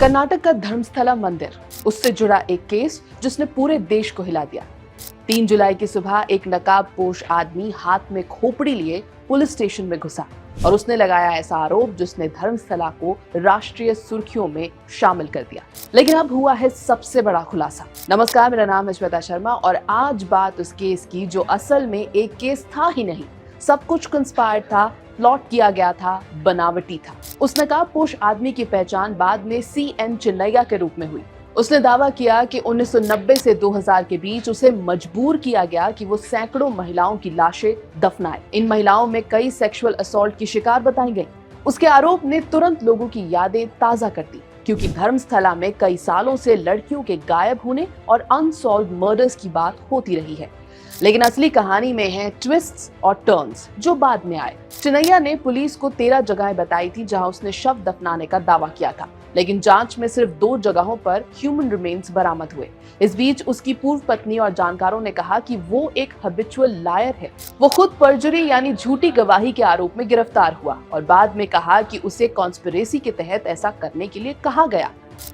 कर्नाटक का धर्मस्थला मंदिर, उससे जुड़ा एक केस जिसने पूरे देश को हिला दिया। 3 जुलाई की सुबह एक नकाबपोश आदमी हाथ में खोपड़ी लिए पुलिस स्टेशन में घुसा और उसने लगाया ऐसा आरोप जिसने धर्मस्थला को राष्ट्रीय सुर्खियों में शामिल कर दिया। लेकिन अब हुआ है सबसे बड़ा खुलासा। नमस्कार, मेरा नाम है श्वेता शर्मा और आज बात उस केस की जो असल में एक केस था ही नहीं, सब कुछ कंस्पायर था, प्लॉट किया गया था, बनावटी था। उस नकाबपोश आदमी की पहचान बाद में CN चिन्नैया के रूप में हुई। उसने दावा किया कि 1990 से 2000 के बीच उसे मजबूर किया गया कि वो सैकड़ों महिलाओं की लाशें दफनाए। इन महिलाओं में कई सेक्सुअल असॉल्ट की शिकार बताई गई। उसके आरोप ने तुरंत लोगों की यादें ताजा कर दी, क्योंकि धर्मस्थला में कई सालों से लड़कियों के गायब होने और अनसॉल्व मर्डर्स की बात होती रही है। लेकिन असली कहानी में है ट्विस्ट्स और टर्न्स जो बाद में आए। चिन्नैया ने पुलिस को 13 जगहें बताई थी जहां उसने शव दफनाने का दावा किया था, लेकिन जांच में सिर्फ 2 जगहों पर ह्यूमन रिमेन्स बरामद हुए। इस बीच उसकी पूर्व पत्नी और जानकारों ने कहा कि वो एक हैबिचुअल लायर है। वो खुद परजुरी यानी झूठी गवाही के आरोप में गिरफ्तार हुआ और बाद में कहा कि उसे कॉन्स्पिरेसी के तहत ऐसा करने के लिए कहा गया।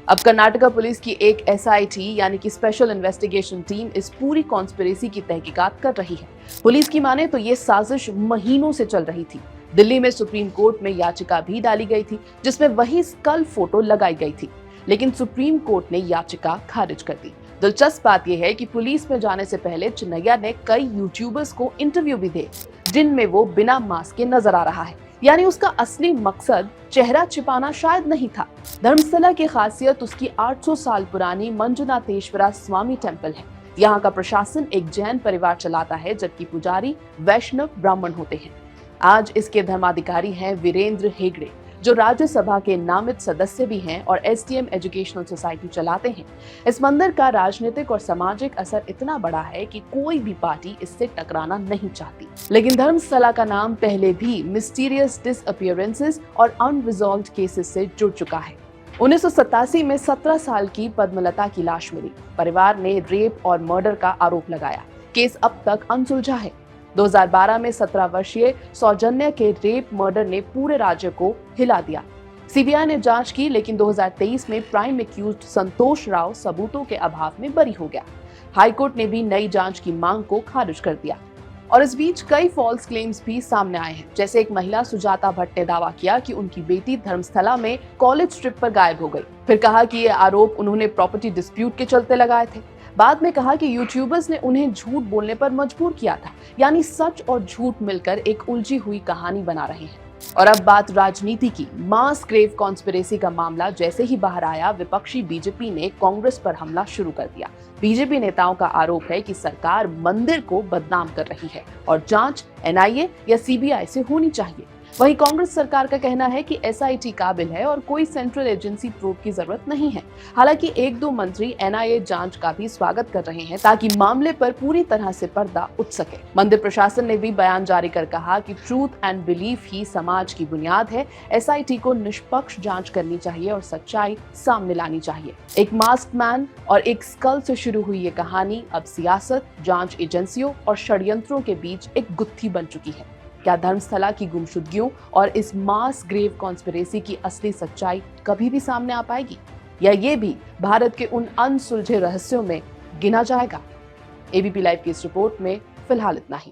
अब कर्नाटका पुलिस की एक SIT यानी कि स्पेशल इन्वेस्टिगेशन टीम इस पूरी कॉन्स्पिरेसी की तहकीकात कर रही है। पुलिस की माने तो ये साजिश महीनों से चल रही थी। दिल्ली में सुप्रीम कोर्ट में याचिका भी डाली गई थी जिसमें वही स्कल फोटो लगाई गई थी, लेकिन सुप्रीम कोर्ट ने याचिका खारिज कर दी। दिलचस्प बात यह है कि पुलिस में जाने से पहले चिन्नैया ने कई यूट्यूबर्स को इंटरव्यू भी दिए जिनमें वो बिना मास्क के नजर आ रहा है, यानी उसका असली मकसद चेहरा छिपाना शायद नहीं था। धर्मस्थला की खासियत उसकी 800 साल पुरानी मंजुनाथेश्वरा स्वामी टेम्पल है। यहाँ का प्रशासन एक जैन परिवार चलाता है, जबकि पुजारी वैष्णव ब्राह्मण होते हैं। आज इसके धर्माधिकारी हैं वीरेंद्र हेगड़े, जो राज्यसभा के नामित सदस्य भी हैं और STM एजुकेशनल सोसाइटी चलाते हैं। इस मंदिर का राजनीतिक और सामाजिक असर इतना बड़ा है कि कोई भी पार्टी इससे टकराना नहीं चाहती। लेकिन धर्मस्थला का नाम पहले भी मिस्टीरियस डिसअपीयरेंसेस और अनरिजॉल्व्ड केसेस से जुड़ चुका है। 1987 में 17 साल की पद्मलता की लाश मिली। परिवार ने रेप और मर्डर का आरोप लगाया। केस अब तक अनसुलझा है। 2012 में 17 वर्षीय सौजन्या के रेप मर्डर ने पूरे राज्य को हिला दिया। CBI ने जांच की, लेकिन 2023 में प्राइम एक्यूज्ड संतोष राव सबूतों के अभाव में बरी हो गया। हाईकोर्ट ने भी नई जांच की मांग को खारिज कर दिया। और इस बीच कई फॉल्स क्लेम्स भी सामने आए हैं। जैसे एक महिला सुजाता भट्ट ने दावा किया कि उनकी बेटी धर्मस्थला में कॉलेज ट्रिप पर गायब हो गई। फिर कहा कि ये आरोप उन्होंने प्रॉपर्टी डिस्प्यूट के चलते लगाए थे। बाद में कहा कि यूट्यूबर्स ने उन्हें झूठ बोलने पर मजबूर किया था, यानी सच और झूठ मिलकर एक उलझी हुई कहानी बना रहे हैं। और अब बात राजनीति की। मास ग्रेव कॉन्स्पिरेसी का मामला जैसे ही बाहर आया, विपक्षी BJP ने कांग्रेस पर हमला शुरू कर दिया। BJP नेताओं का आरोप है कि सरकार मंदिर को बदनाम कर रही है और जांच NIA या CBI से होनी चाहिए। वहीं कांग्रेस सरकार का कहना है कि SIT काबिल है और कोई सेंट्रल एजेंसी प्रूफ की जरूरत नहीं है। हालांकि 1-2 मंत्री NIA जांच का भी स्वागत कर रहे हैं ताकि मामले पर पूरी तरह से पर्दा उठ सके। मंदिर प्रशासन ने भी बयान जारी कर कहा कि ट्रूथ एंड बिलीफ ही समाज की बुनियाद है। SIT को निष्पक्ष जांच करनी चाहिए और सच्चाई सामने लानी चाहिए। एक मास्क मैन और एक स्कल से शुरू हुई ये कहानी अब सियासत, जांच एजेंसियों और षड्यंत्रों के बीच एक गुत्थी बन चुकी है। क्या धर्मस्थला की गुमशुदगियों और इस मास ग्रेव कॉन्स्पिरेसी की असली सच्चाई कभी भी सामने आ पाएगी, या ये भी भारत के उन अनसुलझे रहस्यों में गिना जाएगा? ABP लाइव की इस रिपोर्ट में फिलहाल इतना ही।